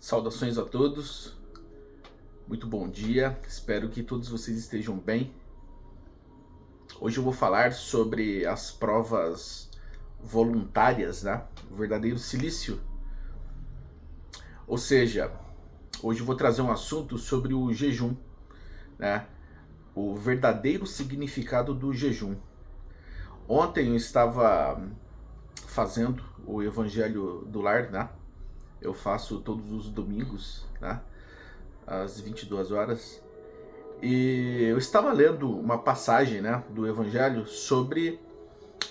Saudações a todos, muito bom dia, espero que todos vocês estejam bem. Hoje eu vou falar sobre as provas voluntárias, né? O verdadeiro silício. Ou seja, hoje eu vou trazer um assunto sobre o jejum, né? O verdadeiro significado do jejum. Ontem eu estava fazendo o Evangelho do Lar, né? Eu faço todos os domingos, né? Às 22 horas. E eu estava lendo uma passagem, né, do Evangelho sobre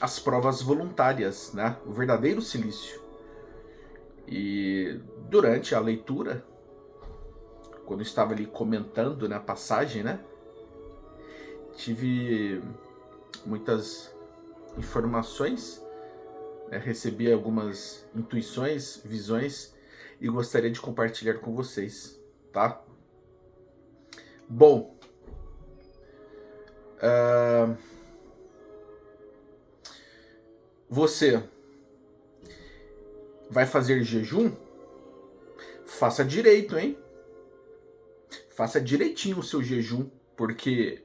as provas voluntárias, né? O verdadeiro silício. E durante a leitura, quando eu estava ali comentando, né, a passagem, né, tive muitas informações, né, recebi algumas intuições, visões e gostaria de compartilhar com vocês, tá? Bom, você vai fazer jejum? Faça direito, hein? Faça direitinho o seu jejum, porque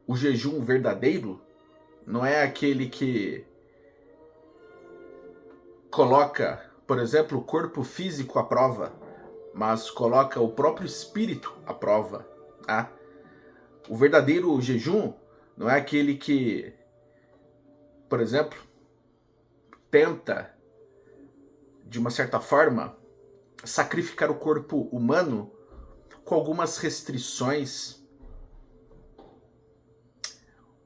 o jejum verdadeiro não é aquele que coloca, por exemplo, o corpo físico à prova, mas coloca o próprio espírito à prova, tá? O verdadeiro jejum não é aquele que, por exemplo, tenta, de uma certa forma, sacrificar o corpo humano com algumas restrições,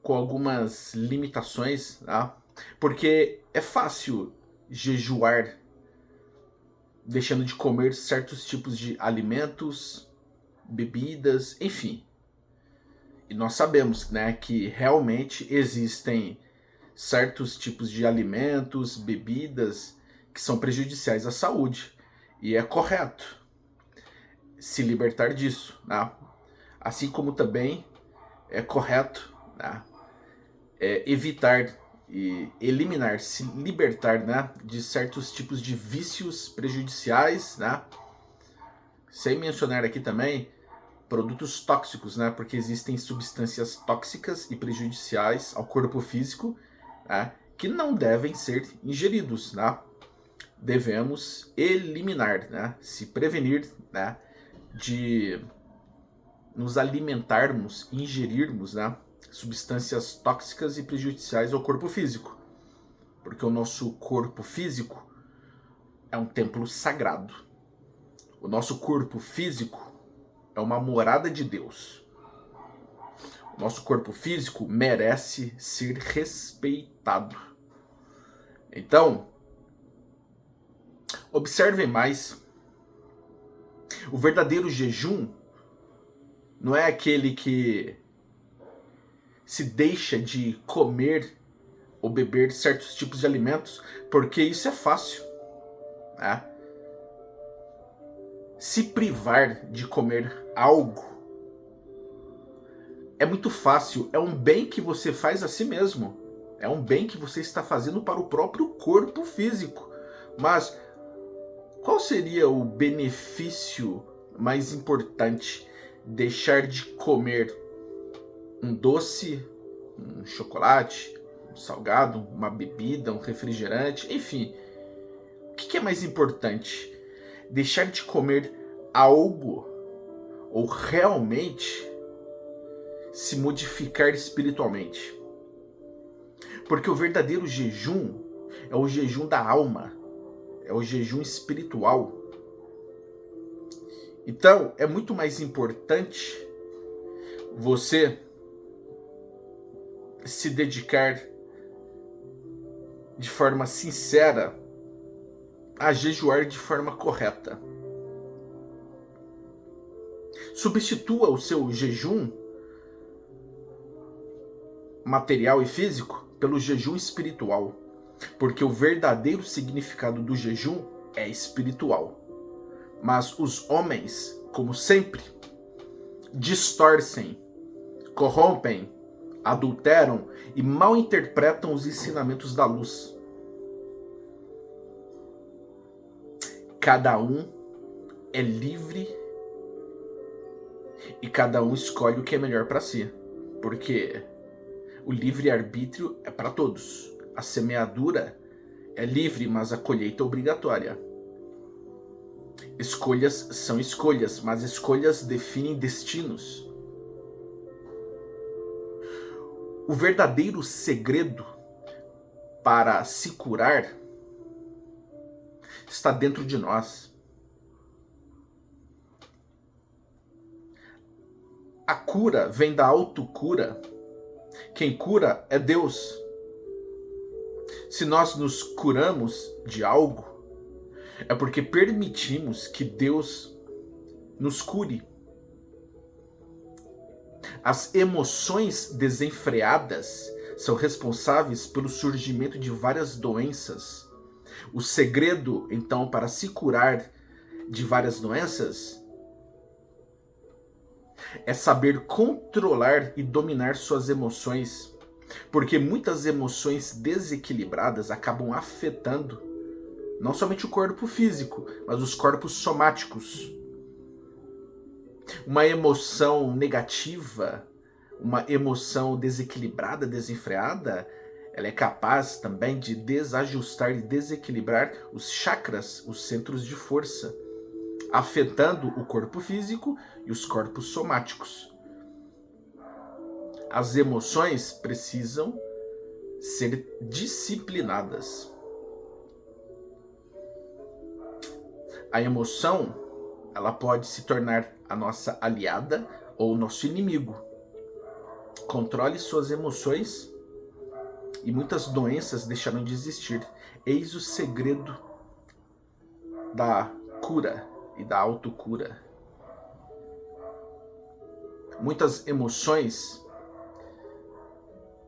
com algumas limitações, tá? Porque é fácil jejuar deixando de comer certos tipos de alimentos, bebidas, enfim. E nós sabemos, né, que realmente existem certos tipos de alimentos, bebidas que são prejudiciais à saúde. E é correto se libertar disso, né? Assim como também é correto, né, evitar e eliminar, se libertar, né, de certos tipos de vícios prejudiciais, né? Sem mencionar aqui também produtos tóxicos, né? Porque existem substâncias tóxicas e prejudiciais ao corpo físico, né, que não devem ser ingeridos, né? Devemos eliminar, né? Se prevenir, né, de nos alimentarmos, ingerirmos, né, substâncias tóxicas e prejudiciais ao corpo físico. Porque o nosso corpo físico é um templo sagrado. O nosso corpo físico é uma morada de Deus. O nosso corpo físico merece ser respeitado. Então, observem mais. O verdadeiro jejum não é aquele que se deixa de comer ou beber certos tipos de alimentos, porque isso é fácil, né? Se privar de comer algo é muito fácil, é um bem que você faz a si mesmo, é um bem que você está fazendo para o próprio corpo físico. Mas qual seria o benefício mais importante? Deixar de comer um doce, um chocolate, um salgado, uma bebida, um refrigerante, enfim. O que é mais importante? Deixar de comer algo ou realmente se modificar espiritualmente? Porque o verdadeiro jejum é o jejum da alma, é o jejum espiritual. Então, é muito mais importante você se dedicar de forma sincera a jejuar de forma correta. Substitua o seu jejum material e físico pelo jejum espiritual, porque o verdadeiro significado do jejum é espiritual. Mas os homens, como sempre, distorcem, corrompem, adulteram e mal interpretam os ensinamentos da luz. Cada um é livre e cada um escolhe o que é melhor para si, porque o livre-arbítrio é para todos. A semeadura é livre, mas a colheita é obrigatória. Escolhas são escolhas, mas escolhas definem destinos. O verdadeiro segredo para se curar está dentro de nós. A cura vem da autocura. Quem cura é Deus. Se nós nos curamos de algo, é porque permitimos que Deus nos cure. As emoções desenfreadas são responsáveis pelo surgimento de várias doenças. O segredo, então, para se curar de várias doenças é saber controlar e dominar suas emoções, porque muitas emoções desequilibradas acabam afetando não somente o corpo físico, mas os corpos somáticos. Uma emoção negativa, uma emoção desequilibrada, desenfreada, ela é capaz também de desajustar e desequilibrar os chakras, os centros de força, afetando o corpo físico e os corpos somáticos. As emoções precisam ser disciplinadas. A emoção, ela pode se tornar a nossa aliada ou o nosso inimigo. Controle suas emoções e muitas doenças deixarão de existir. Eis o segredo da cura e da autocura. Muitas emoções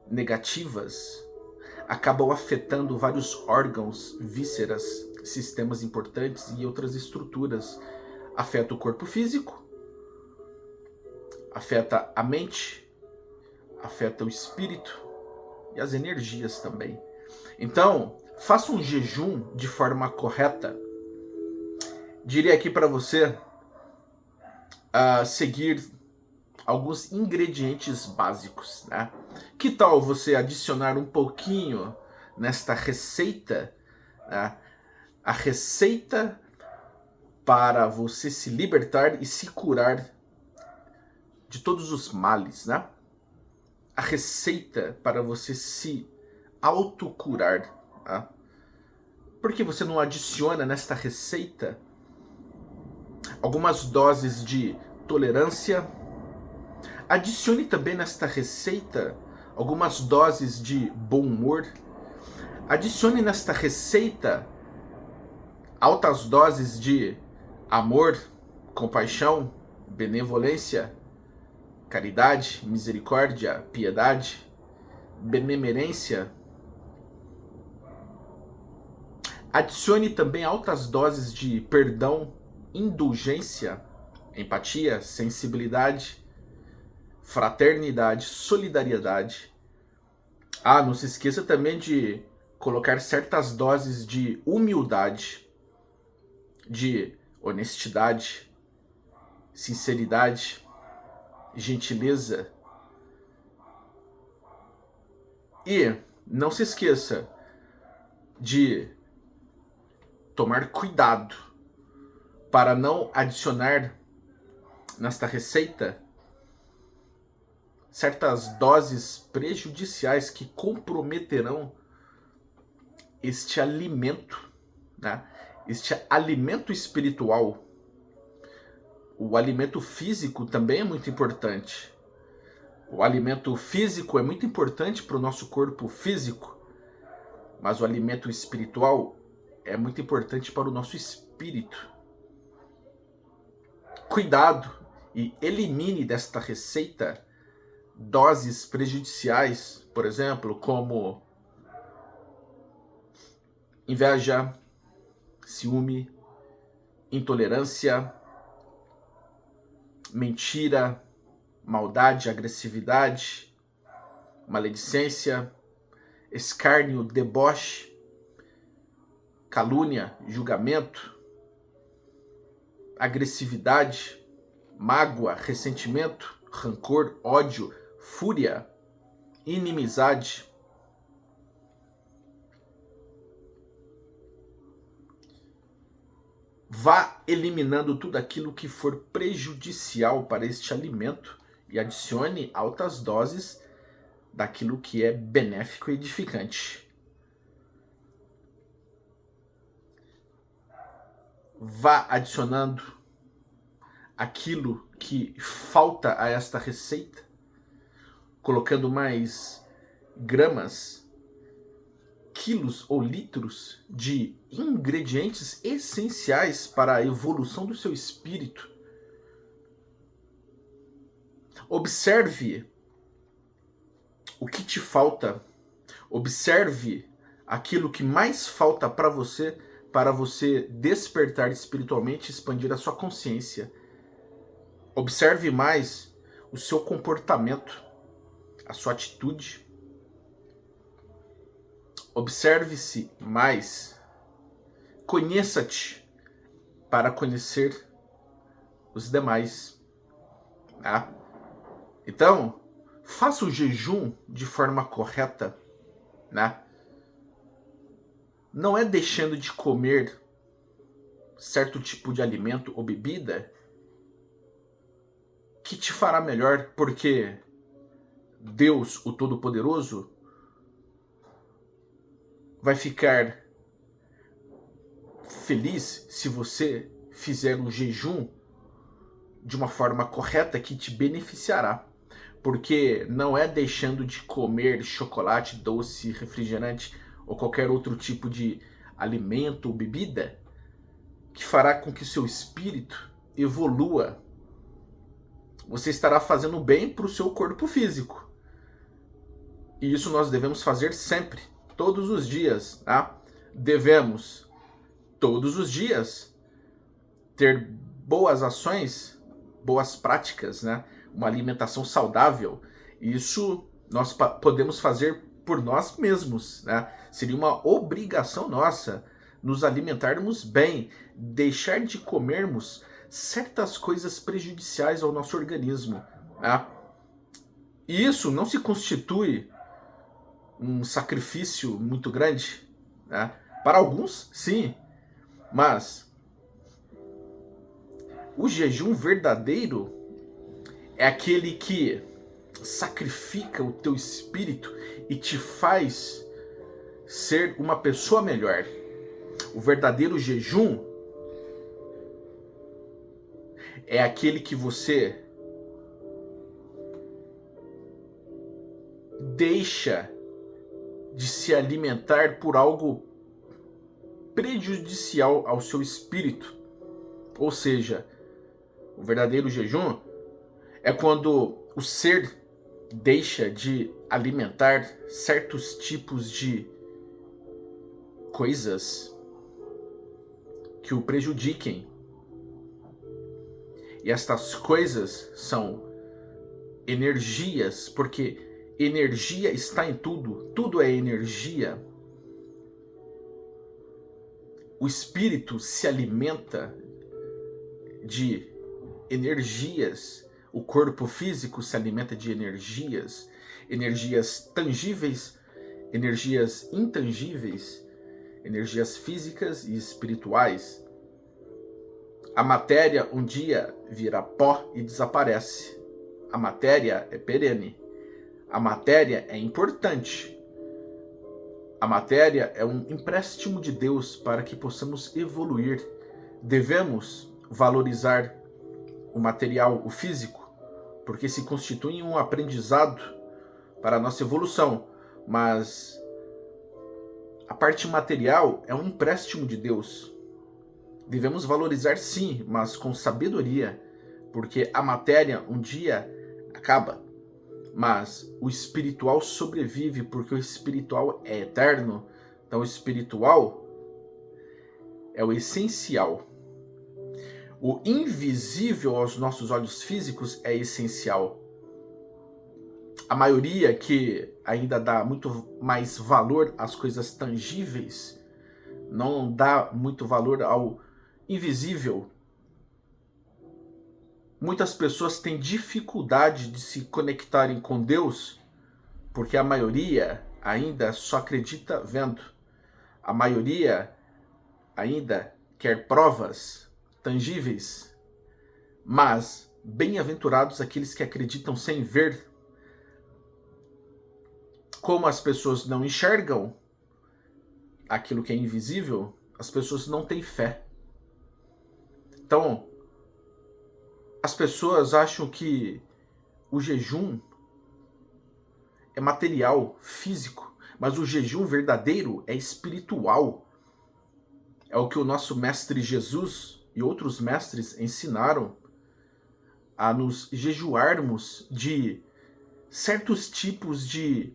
negativas acabam afetando vários órgãos, vísceras, sistemas importantes e outras estruturas. Afeta o corpo físico, afeta a mente, afeta o espírito e as energias também. Então, faça um jejum de forma correta. Diria aqui para você seguir alguns ingredientes básicos, né? Que tal você adicionar um pouquinho nesta receita, né? A receita para você se libertar e se curar de todos os males, né? A receita para você se autocurar, né? Por que você não adiciona nesta receita algumas doses de tolerância? Adicione também nesta receita algumas doses de bom humor. Adicione nesta receita altas doses de amor, compaixão, benevolência, caridade, misericórdia, piedade, benemerência. Adicione também altas doses de perdão, indulgência, empatia, sensibilidade, fraternidade, solidariedade. Não se esqueça também de colocar certas doses de humildade, de honestidade, sinceridade, gentileza. E não se esqueça de tomar cuidado para não adicionar nesta receita certas doses prejudiciais que comprometerão este alimento, né? Este alimento espiritual. O alimento físico também é muito importante. O alimento físico é muito importante para o nosso corpo físico, mas o alimento espiritual é muito importante para o nosso espírito. Cuidado e elimine desta receita doses prejudiciais, por exemplo, como inveja, ciúme, intolerância, mentira, maldade, agressividade, maledicência, escárnio, deboche, calúnia, julgamento. agressividade, mágoa, ressentimento, rancor, ódio, fúria, inimizade. Vá eliminando tudo aquilo que for prejudicial para este alimento e adicione altas doses daquilo que é benéfico e edificante. Vá adicionando aquilo que falta a esta receita, colocando mais gramas, quilos ou litros de ingredientes essenciais para a evolução do seu espírito. Observe o que te falta. Observe aquilo que mais falta para você despertar espiritualmente e expandir a sua consciência. Observe mais o seu comportamento, a sua atitude. Observe-se mais. Conheça-te para conhecer os demais. Tá? Então, faça o jejum de forma correta. Né? Não é deixando de comer certo tipo de alimento ou bebida que te fará melhor, porque Deus, o Todo-Poderoso, vai ficar feliz se você fizer um jejum de uma forma correta que te beneficiará. Porque não é deixando de comer chocolate, doce, refrigerante ou qualquer outro tipo de alimento ou bebida que fará com que seu espírito evolua. Você estará fazendo bem para o seu corpo físico. E isso nós devemos fazer sempre, todos os dias. Tá? Devemos, todos os dias, ter boas ações, boas práticas, né? Uma alimentação saudável. Isso nós podemos fazer por nós mesmos. Né? Seria uma obrigação nossa nos alimentarmos bem, deixar de comermos certas coisas prejudiciais ao nosso organismo. Né? E isso não se constitui um sacrifício muito grande. Né? Para alguns, sim, mas o jejum verdadeiro é aquele que sacrifica o teu espírito e te faz ser uma pessoa melhor. O verdadeiro jejum é aquele que você deixa de se alimentar por algo prejudicial ao seu espírito. Ou seja, o verdadeiro jejum é quando o ser deixa de alimentar certos tipos de coisas que o prejudiquem. E estas coisas são energias, porque energia está em tudo, tudo é energia. O espírito se alimenta de energias, o corpo físico se alimenta de energias, energias tangíveis, energias intangíveis, energias físicas e espirituais. A matéria um dia vira pó e desaparece. A matéria é perene. A matéria é importante. A matéria é um empréstimo de Deus para que possamos evoluir. Devemos valorizar o material, o físico, porque se constitui um aprendizado para a nossa evolução. Mas a parte material é um empréstimo de Deus. Devemos valorizar sim, mas com sabedoria, porque a matéria um dia acaba, mas o espiritual sobrevive, porque o espiritual é eterno. Então o espiritual é o essencial. O invisível aos nossos olhos físicos é essencial. A maioria que ainda dá muito mais valor às coisas tangíveis não dá muito valor ao invisível. Muitas pessoas têm dificuldade de se conectarem com Deus porque a maioria ainda só acredita vendo. A maioria ainda quer provas tangíveis. Mas bem-aventurados aqueles que acreditam sem ver. Como as pessoas não enxergam aquilo que é invisível, as pessoas não têm fé. Então, as pessoas acham que o jejum é material, físico, mas o jejum verdadeiro é espiritual. É o que o nosso mestre Jesus e outros mestres ensinaram, a nos jejuarmos de certos tipos de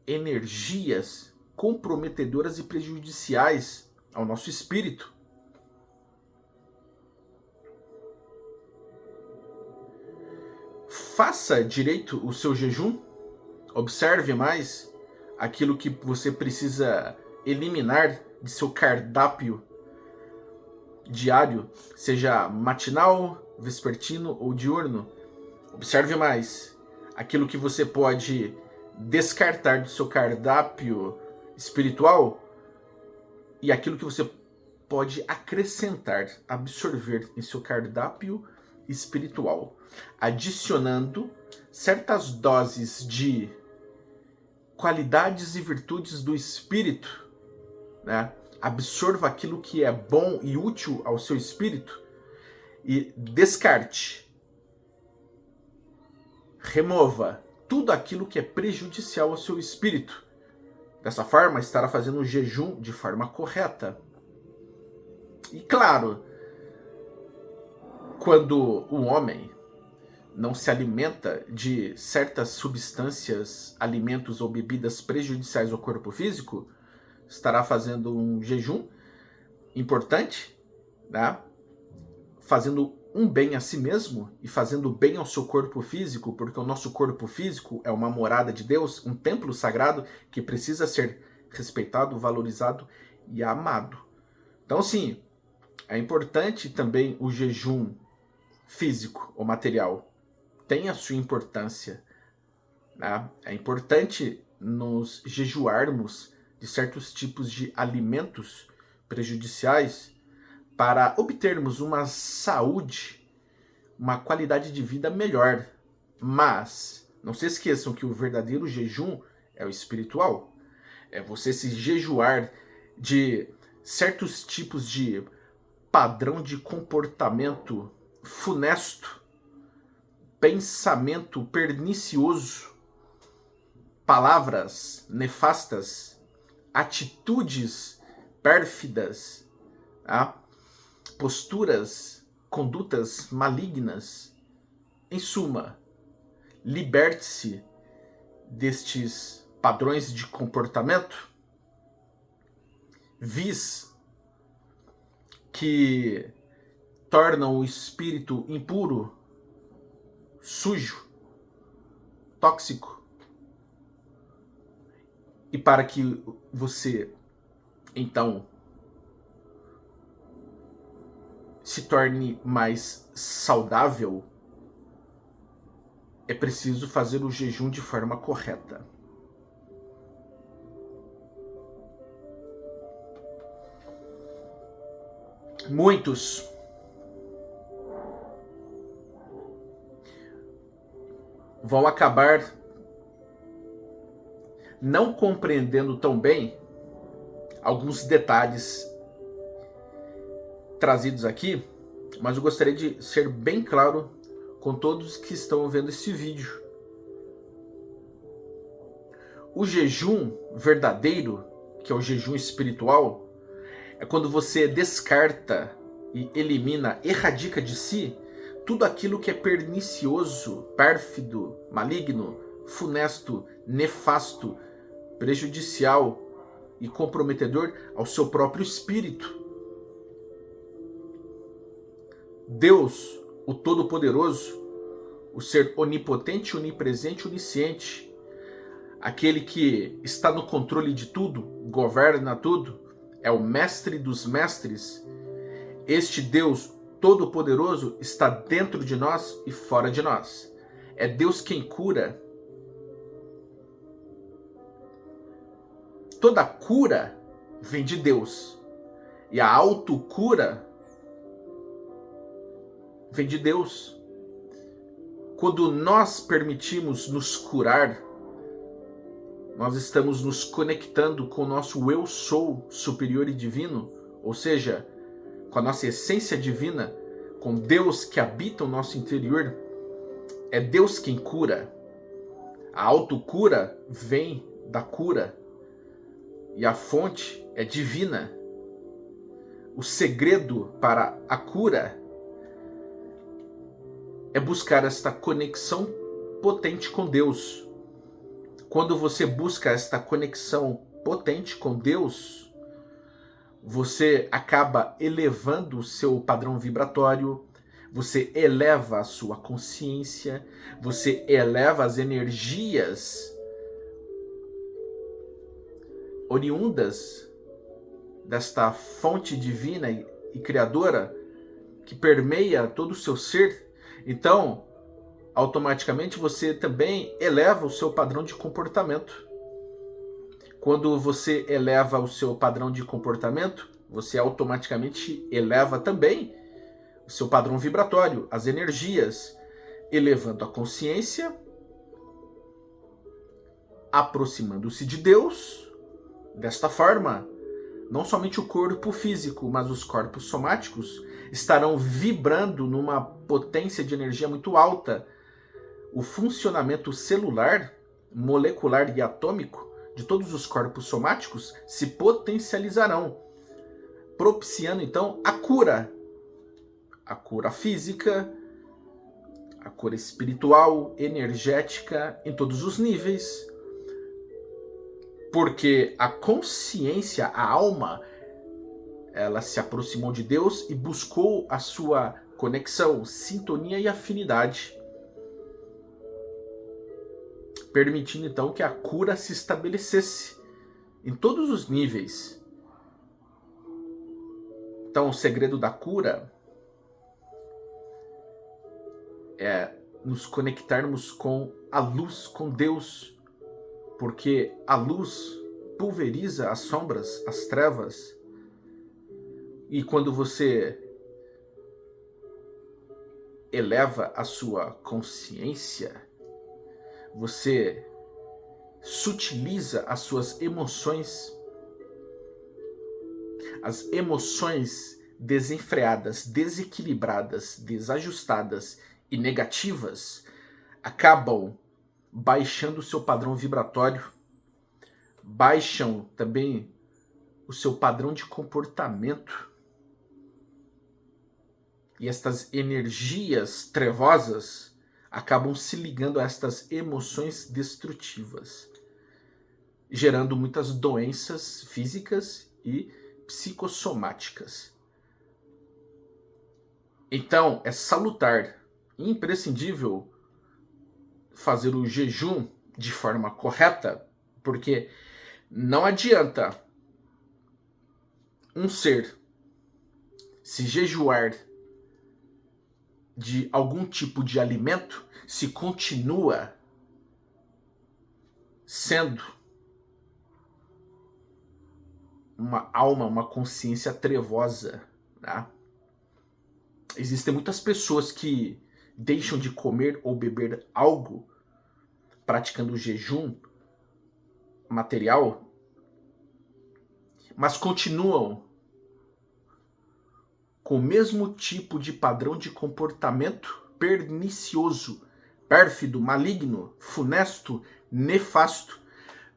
energias comprometedoras e prejudiciais ao nosso espírito. Faça direito o seu jejum. Observe mais aquilo que você precisa eliminar de seu cardápio diário, seja matinal, vespertino ou diurno. Observe mais aquilo que você pode descartar do seu cardápio espiritual e aquilo que você pode acrescentar, absorver em seu cardápio espiritual, adicionando certas doses de qualidades e virtudes do espírito, né? Absorva aquilo que é bom e útil ao seu espírito e descarte, remova tudo aquilo que é prejudicial ao seu espírito. Dessa forma, estará fazendo o jejum de forma correta. E claro, quando o homem não se alimenta de certas substâncias, alimentos ou bebidas prejudiciais ao corpo físico, estará fazendo um jejum importante, né? Fazendo um bem a si mesmo e fazendo bem ao seu corpo físico, porque o nosso corpo físico é uma morada de Deus, um templo sagrado que precisa ser respeitado, valorizado e amado. Então, sim, é importante também o jejum físico ou material. Tem a sua importância, né? É importante nos jejuarmos de certos tipos de alimentos prejudiciais para obtermos uma saúde, uma qualidade de vida melhor. Mas não se esqueçam que o verdadeiro jejum é o espiritual. É você se jejuar de certos tipos de padrão de comportamento funesto, pensamento pernicioso, palavras nefastas, atitudes pérfidas, tá? Posturas, condutas malignas. Em suma, liberte-se destes padrões de comportamento vis que tornam o espírito impuro, sujo, tóxico. E para que você, então, se torne mais saudável, é preciso fazer o jejum de forma correta. Muitos vão acabar não compreendendo tão bem alguns detalhes trazidos aqui, mas eu gostaria de ser bem claro com todos que estão vendo esse vídeo. O jejum verdadeiro, que é o jejum espiritual, é quando você descarta e elimina, erradica de si tudo aquilo que é pernicioso, pérfido, maligno, funesto, nefasto, prejudicial e comprometedor ao seu próprio espírito. Deus, o Todo-Poderoso, o ser onipotente, onipresente, onisciente, aquele que está no controle de tudo, governa tudo, é o mestre dos mestres. Este Deus Todo-Poderoso está dentro de nós e fora de nós. É Deus quem cura. Toda cura vem de Deus. E a autocura vem de Deus. Quando nós permitimos nos curar, nós estamos nos conectando com o nosso eu sou superior e divino, ou seja, com a nossa essência divina, com Deus que habita o nosso interior. É Deus quem cura. A autocura vem da cura. E a fonte é divina. O segredo para a cura é buscar esta conexão potente com Deus. Quando você busca esta conexão potente com Deus, você acaba elevando o seu padrão vibratório, você eleva a sua consciência, você eleva as energias oriundas desta fonte divina e criadora que permeia todo o seu ser. Então, automaticamente você também eleva o seu padrão de comportamento. Quando você eleva o seu padrão de comportamento, você automaticamente eleva também o seu padrão vibratório, as energias, elevando a consciência, aproximando-se de Deus. Desta forma, não somente o corpo físico, mas os corpos somáticos estarão vibrando numa potência de energia muito alta. O funcionamento celular, molecular e atômico de todos os corpos somáticos se potencializarão, propiciando então a cura física, a cura espiritual, energética, em todos os níveis. Porque a consciência, a alma, ela se aproximou de Deus e buscou a sua conexão, sintonia e afinidade, permitindo então que a cura se estabelecesse em todos os níveis. Então, o segredo da cura é nos conectarmos com a luz, com Deus, porque a luz pulveriza as sombras, as trevas. E quando você eleva a sua consciência, você sutiliza as suas emoções. As emoções desenfreadas, desequilibradas, desajustadas e negativas acabam baixando o seu padrão vibratório, baixam também o seu padrão de comportamento. E estas energias trevosas acabam se ligando a estas emoções destrutivas, gerando muitas doenças físicas e psicossomáticas. Então, é salutar, imprescindível, fazer o jejum de forma correta, porque não adianta um ser se jejuar de algum tipo de alimento se continua sendo uma alma, uma consciência trevosa, tá? Existem muitas pessoas que deixam de comer ou beber algo praticando o jejum material, mas continuam com o mesmo tipo de padrão de comportamento pernicioso, pérfido, maligno, funesto, nefasto,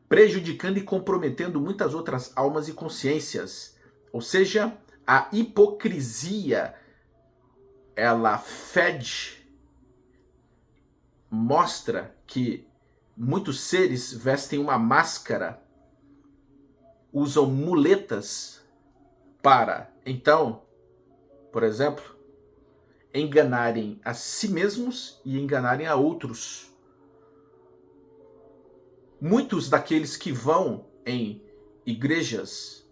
prejudicando e comprometendo muitas outras almas e consciências. Ou seja, a hipocrisia, ela fede, mostra que muitos seres vestem uma máscara, usam muletas para, então, por exemplo, enganarem a si mesmos e enganarem a outros. Muitos daqueles que vão em igrejas,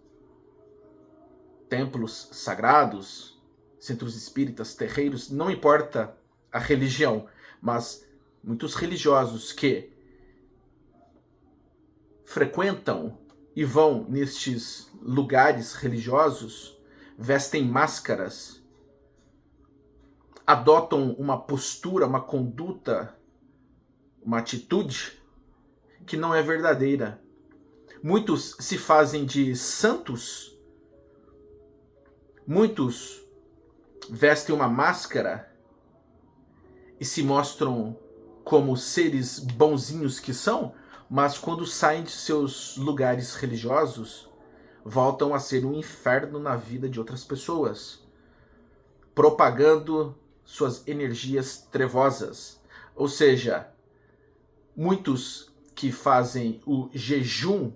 templos sagrados, centros espíritas, terreiros, não importa a religião, mas muitos religiosos que frequentam e vão nestes lugares religiosos, vestem máscaras, adotam uma postura, uma conduta, uma atitude que não é verdadeira. Muitos se fazem de santos, muitos vestem uma máscara e se mostram como seres bonzinhos que são, mas quando saem de seus lugares religiosos, voltam a ser um inferno na vida de outras pessoas, propagando suas energias trevosas. Ou seja, muitos que fazem o jejum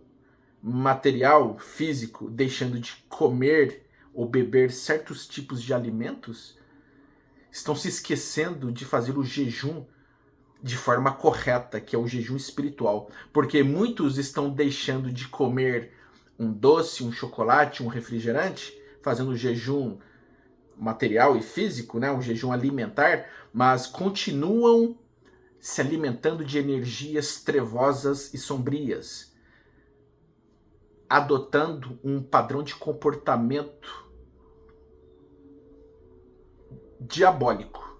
material, físico, deixando de comer ou beber certos tipos de alimentos, estão se esquecendo de fazer o jejum de forma correta, que é o jejum espiritual. Porque muitos estão deixando de comer um doce, um chocolate, um refrigerante, fazendo o jejum material e físico, né, um jejum alimentar, mas continuam se alimentando de energias trevosas e sombrias, adotando um padrão de comportamento diabólico,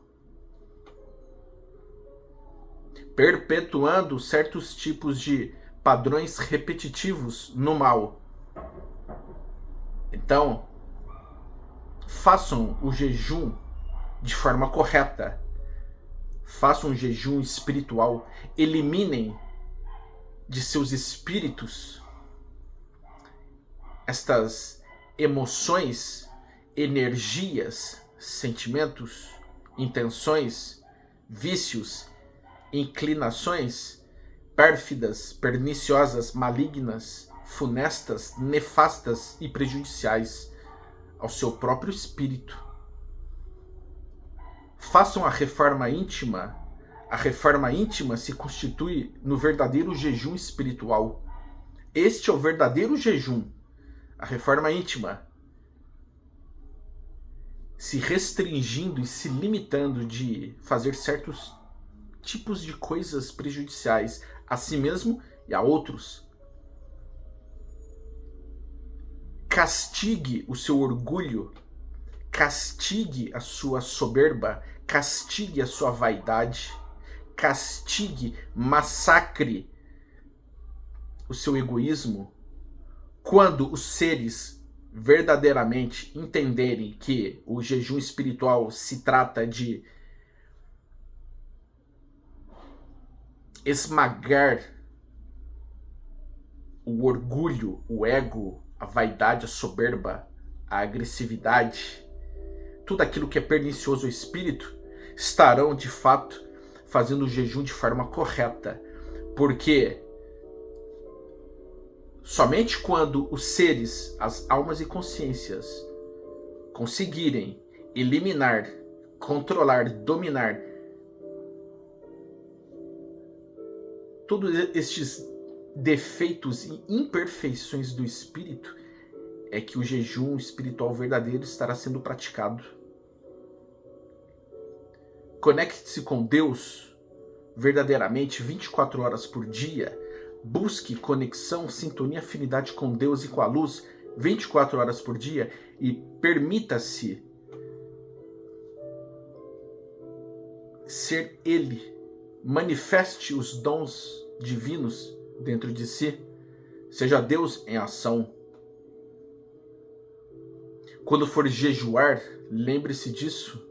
perpetuando certos tipos de padrões repetitivos no mal. Então, façam o jejum de forma correta. Façam um jejum espiritual. Eliminem de seus espíritos estas emoções, energias, sentimentos, intenções, vícios, inclinações pérfidas, perniciosas, malignas, funestas, nefastas e prejudiciais ao seu próprio espírito. Façam a reforma íntima. A reforma íntima se constitui no verdadeiro jejum espiritual. Este é o verdadeiro jejum. A reforma íntima. Se restringindo e se limitando de fazer certos tipos de coisas prejudiciais a si mesmo e a outros. Castigue o seu orgulho, castigue a sua soberba, castigue a sua vaidade, castigue, massacre o seu egoísmo. Quando os seres verdadeiramente entenderem que o jejum espiritual se trata de esmagar o orgulho, o ego, a vaidade, a soberba, a agressividade, tudo aquilo que é pernicioso ao espírito, estarão de fato fazendo o jejum de forma correta. Porque somente quando os seres, as almas e consciências conseguirem eliminar, controlar, dominar todos estes defeitos e imperfeições do espírito, é que o jejum espiritual verdadeiro estará sendo praticado. Conecte-se com Deus verdadeiramente 24 horas por dia. Busque conexão, sintonia, afinidade com Deus e com a luz 24 horas por dia e permita-se ser Ele. Manifeste os dons divinos dentro de si. Seja Deus em ação. Quando for jejuar, lembre-se disso.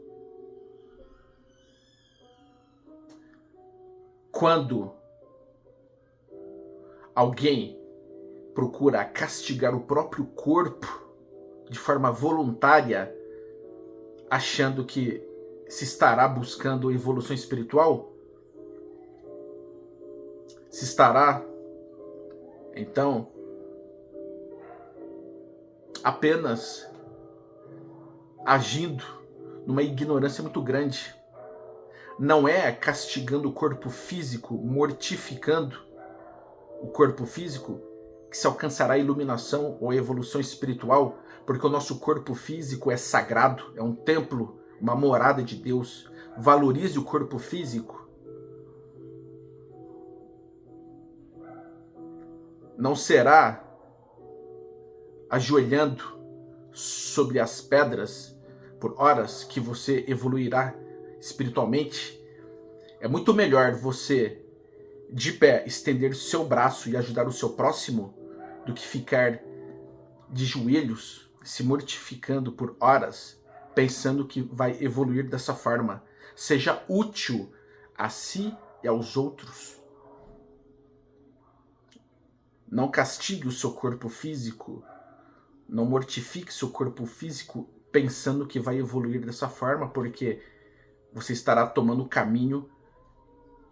Quando alguém procura castigar o próprio corpo de forma voluntária, achando que se estará buscando evolução espiritual, se estará, então, apenas agindo numa ignorância muito grande. Não é castigando o corpo físico, mortificando o corpo físico, que se alcançará a iluminação ou a evolução espiritual, porque o nosso corpo físico é sagrado, é um templo, uma morada de Deus. Valorize o corpo físico. Não será ajoelhando sobre as pedras por horas que você evoluirá espiritualmente. É muito melhor você, de pé, estender seu braço e ajudar o seu próximo do que ficar de joelhos, se mortificando por horas, pensando que vai evoluir dessa forma. Seja útil a si e aos outros. Não castigue o seu corpo físico, não mortifique seu corpo físico pensando que vai evoluir dessa forma, porque você estará tomando o caminho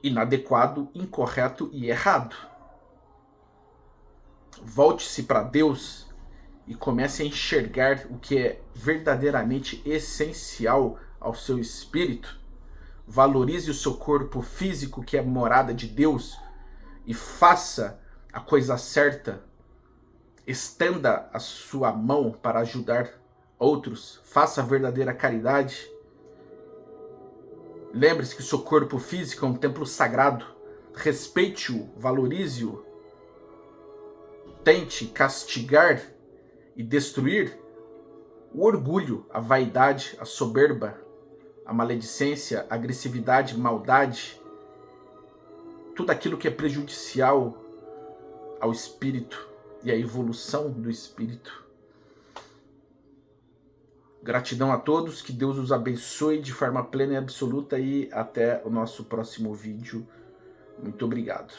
inadequado, incorreto e errado. Volte-se para Deus e comece a enxergar o que é verdadeiramente essencial ao seu espírito. Valorize o seu corpo físico, que é morada de Deus, e faça a coisa certa. Estenda a sua mão para ajudar outros. Faça a verdadeira caridade. Lembre-se que o seu corpo físico é um templo sagrado. Respeite-o, valorize-o. Tente castigar e destruir o orgulho, a vaidade, a soberba, a maledicência, a agressividade, maldade, tudo aquilo que é prejudicial ao espírito e à evolução do espírito. Gratidão a todos, que Deus os abençoe de forma plena e absoluta e até o nosso próximo vídeo. Muito obrigado.